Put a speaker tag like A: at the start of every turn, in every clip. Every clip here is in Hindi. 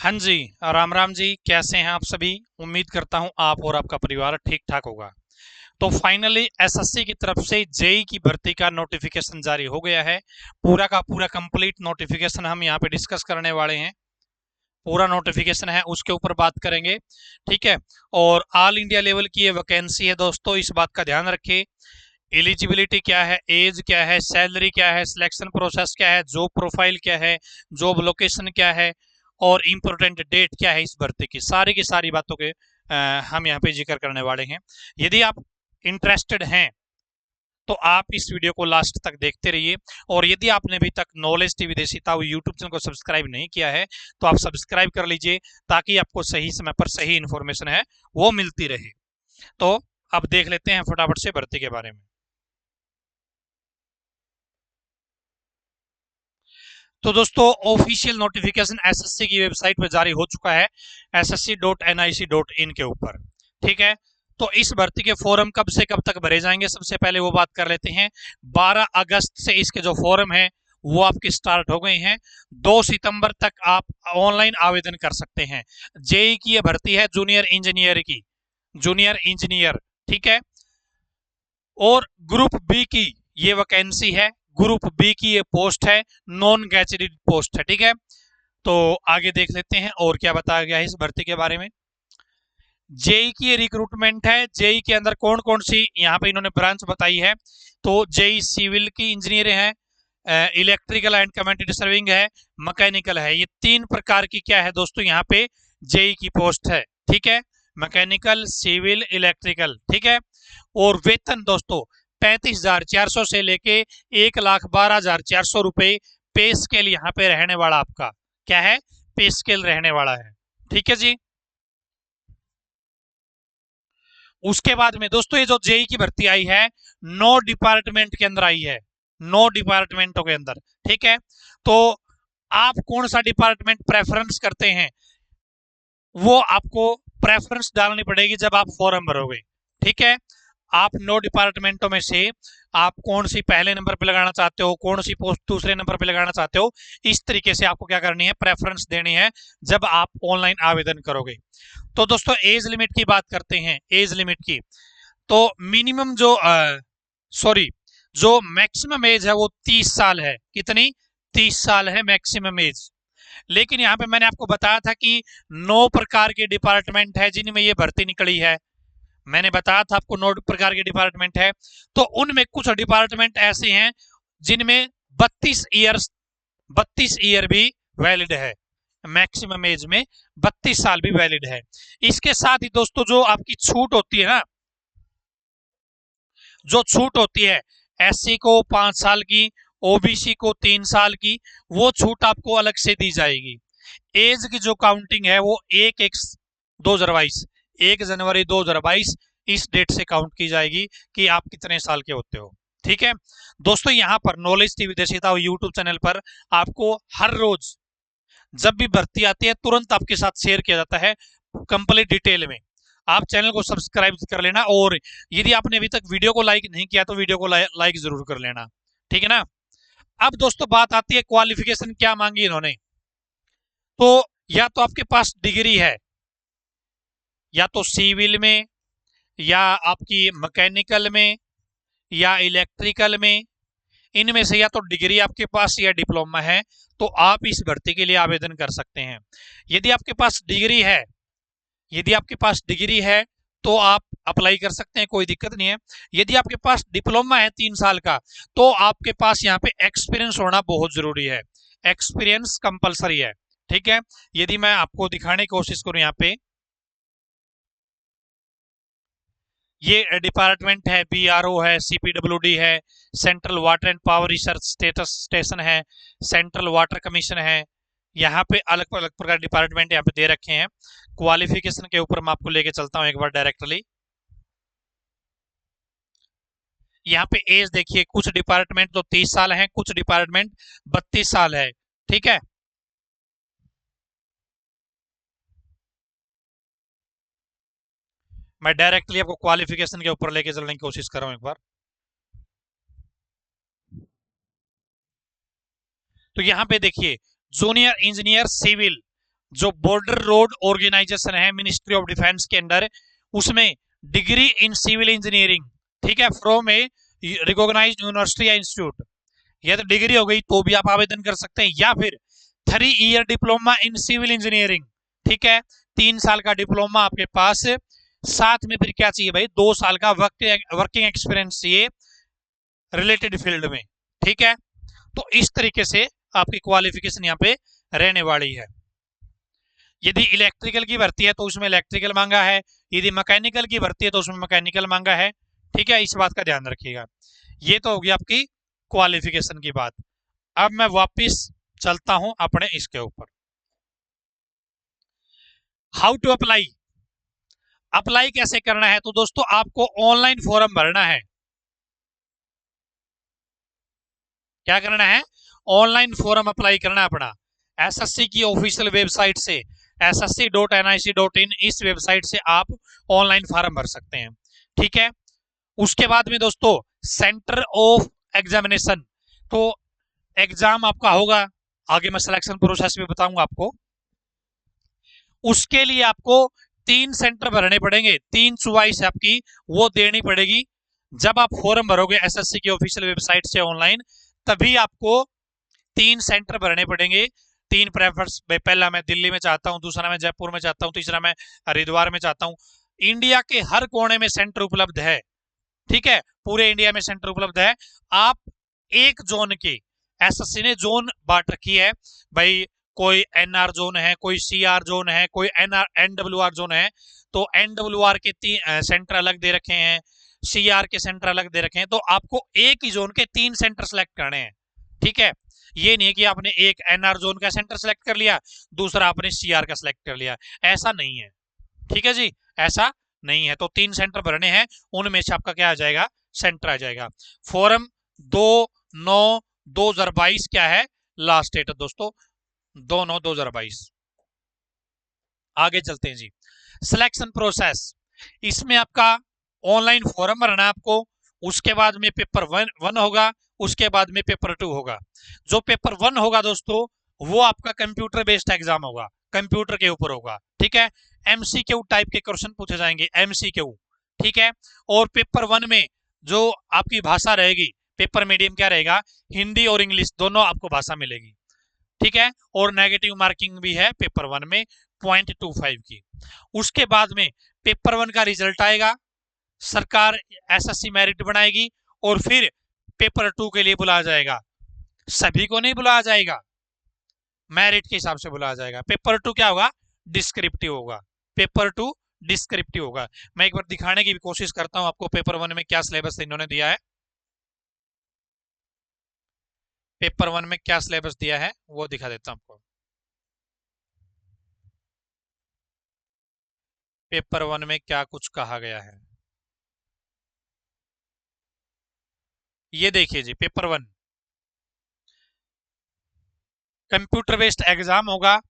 A: हाँ जी। राम राम जी, कैसे हैं आप सभी। उम्मीद करता हूं आप और आपका परिवार ठीक ठाक होगा। तो फाइनली एसएससी की तरफ से जेई की भर्ती का नोटिफिकेशन जारी हो गया है। पूरा का पूरा कंप्लीट नोटिफिकेशन हम यहाँ पे डिस्कस करने वाले हैं। पूरा नोटिफिकेशन है उसके ऊपर बात करेंगे। ठीक है। और ऑल इंडिया लेवल की ये वैकेंसी है दोस्तों, इस बात का ध्यान रखें। एलिजिबिलिटी क्या है, एज क्या है, सैलरी क्या है, सिलेक्शन प्रोसेस क्या है, जॉब प्रोफाइल क्या है, जॉब लोकेशन क्या है, और इम्पोर्टेंट डेट क्या है इस भर्ती की सारी बातों के हम यहाँ पे जिक्र करने वाले हैं। यदि आप इंटरेस्टेड हैं तो आप इस वीडियो को लास्ट तक देखते रहिए। और यदि आपने अभी तक नॉलेज टीवी देसी ताऊ यूट्यूब चैनल को सब्सक्राइब नहीं किया है तो आप सब्सक्राइब कर लीजिए, ताकि आपको सही समय पर सही इन्फॉर्मेशन है वो मिलती रहे। तो अब देख लेते हैं फटाफट से भर्ती के बारे में। तो दोस्तों ऑफिशियल नोटिफिकेशन एसएससी की वेबसाइट पर जारी हो चुका है, ssc.nic.in के ऊपर। ठीक है। तो इस भर्ती के फॉर्म कब से कब तक भरे जाएंगे, सबसे पहले वो बात कर लेते हैं। 12 अगस्त से इसके जो फॉर्म है वो आपके स्टार्ट हो गए हैं। 2 सितंबर तक आप ऑनलाइन आवेदन कर सकते हैं। जेई की ये भर्ती है जूनियर इंजीनियर की, जूनियर इंजीनियर। ठीक है। और ग्रुप बी की ये वैकेंसी है, ग्रुप बी की ये पोस्ट है, नॉन गैजेटेड पोस्ट है। ठीक है। तो आगे देख लेते हैं और क्या बताया गया है इस भर्ती के बारे में। जेई की रिक्रूटमेंट है। जेई के अंदर कौन कौन सी यहाँ पे इन्होंने ब्रांच बताई है। तो जेई सिविल की इंजीनियर है, इलेक्ट्रिकल एंड कम्युनिटी सर्विंग है, मैकेनिकल है। ये 3 प्रकार की क्या है दोस्तों यहाँ पे जेई की पोस्ट है। ठीक है। Mechanical, civil, electrical. ठीक है। और वेतन दोस्तों 35,400 से लेके 1,12,400 रुपए पे स्केल यहाँ पे रहने वाला आपका क्या है, पे स्केल रहने वाला है। ठीक है जी। उसके बाद में दोस्तों ये जो जेई की भर्ती आई है 9 डिपार्टमेंट के अंदर आई है, 9 डिपार्टमेंटों के अंदर। ठीक है। तो आप कौन सा डिपार्टमेंट प्रेफरेंस करते हैं वो आपको प्रेफरेंस डालनी पड़ेगी जब आप फॉर्म भरोगे। ठीक है। आप 9 डिपार्टमेंटों में से आप कौन सी पहले नंबर पे लगाना चाहते हो, कौन सी पोस्ट दूसरे नंबर पे लगाना चाहते हो, इस तरीके से आपको क्या करनी है, प्रेफरेंस देनी है जब आप ऑनलाइन आवेदन करोगे। तो दोस्तों एज लिमिट की बात करते हैं। एज लिमिट की तो मिनिमम जो सॉरी जो मैक्सिमम एज है वो 30 साल है। कितनी, 30 साल है मैक्सिमम एज। लेकिन यहाँ पे मैंने आपको बताया था कि 9 प्रकार के डिपार्टमेंट है जिनमें ये भर्ती निकली है। मैंने बताया था आपको 9 प्रकार के डिपार्टमेंट है। तो उनमें कुछ डिपार्टमेंट ऐसे हैं जिनमें 32 ईयर भी वैलिड है। मैक्सिमम एज में 32 साल भी वैलिड है। इसके साथ ही दोस्तों जो आपकी छूट होती है ना, जो छूट होती है, एससी को 5 साल की, ओबीसी को 3 साल की, वो छूट आपको अलग से दी जाएगी। एज की जो काउंटिंग है वो 1/1/2022, 1 जनवरी 2022 इस डेट से काउंट की जाएगी कि आप कितने साल के होते हो। ठीक है। दोस्तों यहाँ पर नॉलेज टीवी देशिता यूट्यूब चैनल पर आपको हर रोज जब भी भर्ती आती है तुरंत आपके साथ शेयर किया जाता है कंप्लीट डिटेल में। आप चैनल को सब्सक्राइब कर लेना, और यदि आपने अभी तक वीडियो को लाइक नहीं किया तो वीडियो को लाइक जरूर कर लेना। ठीक है ना। अब दोस्तों बात आती है क्वालिफिकेशन क्या मांगी इन्होंने। तो या तो आपके पास डिग्री है, या तो सिविल में, या आपकी मैकेनिकल में, या इलेक्ट्रिकल में, इनमें से या तो डिग्री आपके पास या डिप्लोमा है, तो आप इस भर्ती के लिए आवेदन कर सकते हैं। यदि आपके पास डिग्री है, यदि आपके पास डिग्री है तो आप अप्लाई कर सकते हैं, कोई दिक्कत नहीं है। यदि आपके पास डिप्लोमा है 3 साल का, तो आपके पास यहाँ पे एक्सपीरियंस होना बहुत जरूरी है। एक्सपीरियंस कंपलसरी है। ठीक है। यदि मैं आपको दिखाने की कोशिश करूं यहाँ पे, ये डिपार्टमेंट है, बीआरओ है, सीपीडब्ल्यूडी है, central water and power research status station है, सेंट्रल वाटर कमीशन है। यहाँ पे अलग अलग प्रकार डिपार्टमेंट यहाँ पे दे रखे हैं। क्वालिफिकेशन के ऊपर मैं आपको लेके चलता हूँ एक बार डायरेक्टली। यहाँ पे एज देखिए, कुछ डिपार्टमेंट तो 30 साल है, कुछ डिपार्टमेंट 32 साल है। ठीक है। मैं डायरेक्टली आपको क्वालिफिकेशन के ऊपर लेके चलने की कोशिश कर रहा हूँ एक बार। तो यहाँ पे देखिए, जूनियर इंजीनियर सिविल जो बॉर्डर रोड ऑर्गेनाइजेशन है मिनिस्ट्री ऑफ डिफेंस के अंडर, उसमें डिग्री इन सिविल इंजीनियरिंग, ठीक है, फ्रॉम ए रिकॉग्नाइज्ड यूनिवर्सिटी या इंस्टीट्यूट, यह तो डिग्री हो गई तो भी आप आवेदन कर सकते हैं, या फिर 3 year diploma in civil engineering, ठीक है, 3 साल का डिप्लोमा आपके पास, साथ में फिर क्या चाहिए भाई, 2 साल का वर्किंग एक्सपीरियंस चाहिए रिलेटेड फील्ड में, ठीक है। तो इस तरीके से आपकी क्वालिफिकेशन यहाँ पे रहने वाली है। यदि इलेक्ट्रिकल की भर्ती है तो उसमें इलेक्ट्रिकल मांगा है, यदि मैकेनिकल की भर्ती है तो उसमें मैकेनिकल मांगा है, ठीक है, इस बात का ध्यान रखिएगा। ये तो होगी आपकी क्वालिफिकेशन की बात। अब मैं वापस चलता हूं अपने इसके ऊपर, हाउ टू अप्लाई। अप्लाई कैसे करना है, तो दोस्तों आपको ऑनलाइन फॉर्म भरना है। क्या करना है, ऑनलाइन फॉर्म अप्लाई करना है अपना, एसएससी की ऑफिशियल वेबसाइट से, ssc.nic.in, इस वेबसाइट से आप ऑनलाइन फॉर्म भर सकते हैं, ठीक है। उसके बाद में दोस्तों सेंटर ऑफ एग्जामिनेशन, तो एग्जाम आपका होगा, आगे मैं सिलेक्शन प्रोसेस भी बताऊंगा आपको। उसके लिए आपको 3 सेंटर भरने पड़ेंगे, 3 चॉइस आपकी वो देनी पड़ेगी। जब आप फॉर्म भरोगे एसएससी की ऑफिशियल वेबसाइट से ऑनलाइन, तभी आपको 3 सेंटर भरने पड़ेंगे, 3 प्रेफर्स, पहला मैं दिल्ली में चाहता हूं, दूसरा मैं जयपुर में चाहता हूं, तीसरा मैं हरिद्वार में चाहता हूं। इंडिया के हर कोने में सेंटर उपलब्ध है, ठीक है, पूरे इंडिया में सेंटर उपलब्ध है। आप एक जोन के, एसएससी ने जोन बांट रखी है भाई, कोई एनआर जोन है, कोई सीआर जोन है, कोई एनडब्ल्यूआर जोन है, तो एनडब्ल्यूआर के 3 सेंटर अलग दे रखे हैं, सीआर के सेंटर अलग दे रखे हैं, तो आपको एक ही जोन के 3 सेंटर सेलेक्ट करने हैं, ठीक है। ये नहीं है कि आपने एक एनआर जोन का सेंटर सेलेक्ट कर लिया, दूसरा आपने सीआर का सेलेक्ट कर लिया, ऐसा नहीं है, ठीक है जी, ऐसा नहीं है। तो 3 सेंटर भरने हैं, उनमें से आपका क्या आ जाएगा, सेंटर आ जाएगा। फॉरम 2/9/2022 क्या है, लास्ट डेट दोस्तों, 2/9/2022। आगे चलते हैं जी, सिलेक्शन प्रोसेस, इसमें आपका ऑनलाइन फॉर्म भरना है आपको, उसके बाद में पेपर वन होगा, उसके बाद में पेपर 2 होगा। जो पेपर 1 होगा दोस्तों, वो आपका कंप्यूटर बेस्ड एग्जाम होगा, कंप्यूटर के ऊपर होगा, ठीक है, एमसीक्यू टाइप के क्वेश्चन पूछे जाएंगे, एमसीक्यू, ठीक है। और पेपर 1 में जो आपकी भाषा रहेगी, पेपर मीडियम क्या रहेगा, हिंदी और इंग्लिश दोनों आपको भाषा मिलेगी, ठीक है। और नेगेटिव मार्किंग भी है पेपर 1 में 0.25 की। उसके बाद में पेपर 1 का रिजल्ट आएगा, सरकार एसएससी मेरिट बनाएगी, और फिर पेपर 2 के लिए बुलाया जाएगा। सभी को नहीं बुलाया जाएगा, मेरिट के हिसाब से बुलाया जाएगा। पेपर 2 क्या होगा, डिस्क्रिप्टिव होगा, पेपर 2 डिस्क्रिप्टिव होगा। मैं एक बार दिखाने की भी कोशिश करता हूं आपको पेपर 1 में क्या सिलेबस इन्होंने दिया है, पेपर 1 में क्या सिलेबस दिया है वो दिखा देता हूं आपको। पेपर 1 में क्या कुछ कहा गया है, ये देखिए जी, पेपर 1 कंप्यूटर बेस्ड एग्जाम होगा।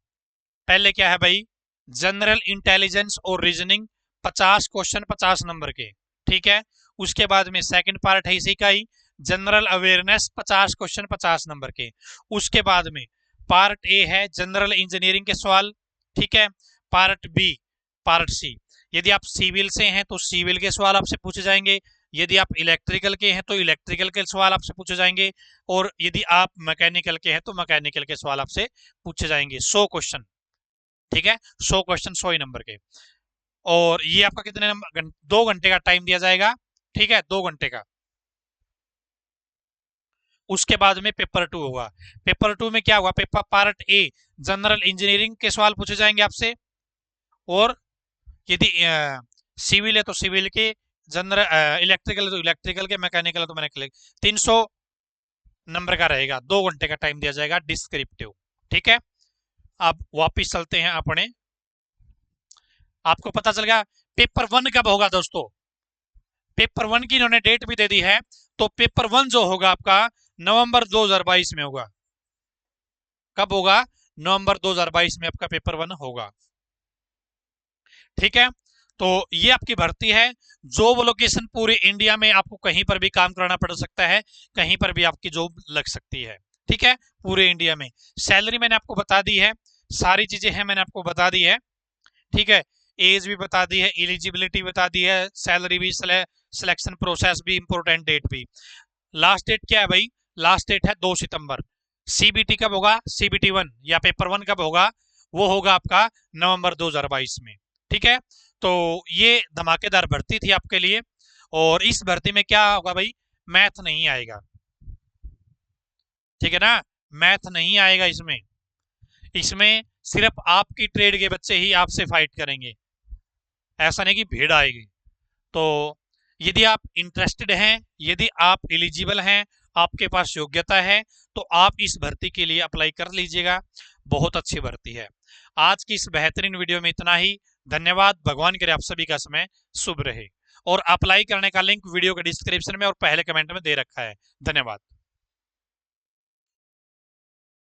A: पहले क्या है भाई, जनरल इंटेलिजेंस और रीजनिंग, 50 क्वेश्चन 50 नंबर के, ठीक है। उसके बाद में सेकंड पार्ट है इसी का ही, जनरल अवेयरनेस, 50 क्वेश्चन 50 नंबर के। उसके बाद में पार्ट ए है जनरल इंजीनियरिंग के सवाल, ठीक है। पार्ट बी, पार्ट सी, यदि आप सिविल से हैं तो सिविल के सवाल आपसे पूछे जाएंगे, यदि आप इलेक्ट्रिकल के हैं तो इलेक्ट्रिकल के सवाल आपसे पूछे जाएंगे, और यदि आप मैकेनिकल के हैं तो मैकेनिकल के सवाल आपसे पूछे जाएंगे, 100 क्वेश्चन, ठीक है, 100 क्वेश्चन 100 ही नंबर के। और ये आपका कितने नंबर, 2 घंटे का टाइम दिया जाएगा, ठीक है, 2 घंटे का। उसके बाद में पेपर 2 होगा। पेपर 2 में क्या होगा, paper part a general engineering के सवाल पूछे जाएंगे आपसे, और यदि सिविल है तो सिविल के, जनरल इलेक्ट्रिकल है तो इलेक्ट्रिकल के, मैकेनिकल है तो मैकेनिकल। 300 नंबर का रहेगा, 2 घंटे का टाइम दिया जाएगा, डिस्क्रिप्टिव, ठीक है। अब वापिस चलते हैं अपने, आपको पता चल गया पेपर 1 कब होगा दोस्तों, पेपर 1 की इन्होंने डेट भी दे दी है। तो पेपर 1 जो होगा आपका नवंबर 2022 में होगा। कब होगा, नवंबर 2022 में आपका पेपर 1 होगा, ठीक है। तो ये आपकी भर्ती है, जॉब लोकेशन पूरे इंडिया में, आपको कहीं पर भी काम करना पड़ सकता है, कहीं पर भी आपकी जॉब लग सकती है, ठीक है, पूरे इंडिया में। सैलरी मैंने आपको बता दी है, सारी चीजें हैं मैंने आपको बता दी है, ठीक है। एज भी बता दी है, एलिजिबिलिटी बता दी है, सैलरी भी, सिलेक्शन प्रोसेस भी, इंपोर्टेंट डेट भी। लास्ट डेट क्या है भाई? लास्ट डेट है 2 सितंबर। सीबीटी कब होगा? सीबीटी 1 या पेपर 1 कब होगा? वो होगा आपका नवंबर 2022 में, ठीक है। तो ये धमाकेदार भर्ती थी आपके लिए। और इस भर्ती में क्या होगा भाई? मैथ नहीं आएगा, ठीक है ना। मैथ नहीं आएगा इसमें। इसमें सिर्फ आपकी ट्रेड के बच्चे ही आपसे फाइट करेंगे, ऐसा नहीं कि भीड़ आएगी। तो यदि आप इंटरेस्टेड हैं, यदि आप एलिजिबल हैं, आपके पास योग्यता है, तो आप इस भर्ती के लिए अप्लाई कर लीजिएगा। बहुत अच्छी भर्ती है। आज की इस बेहतरीन वीडियो में इतना ही। धन्यवाद। भगवान करे आप सभी का समय शुभ रहे। और अप्लाई करने का लिंक वीडियो के डिस्क्रिप्शन में और पहले कमेंट में दे रखा है। धन्यवाद।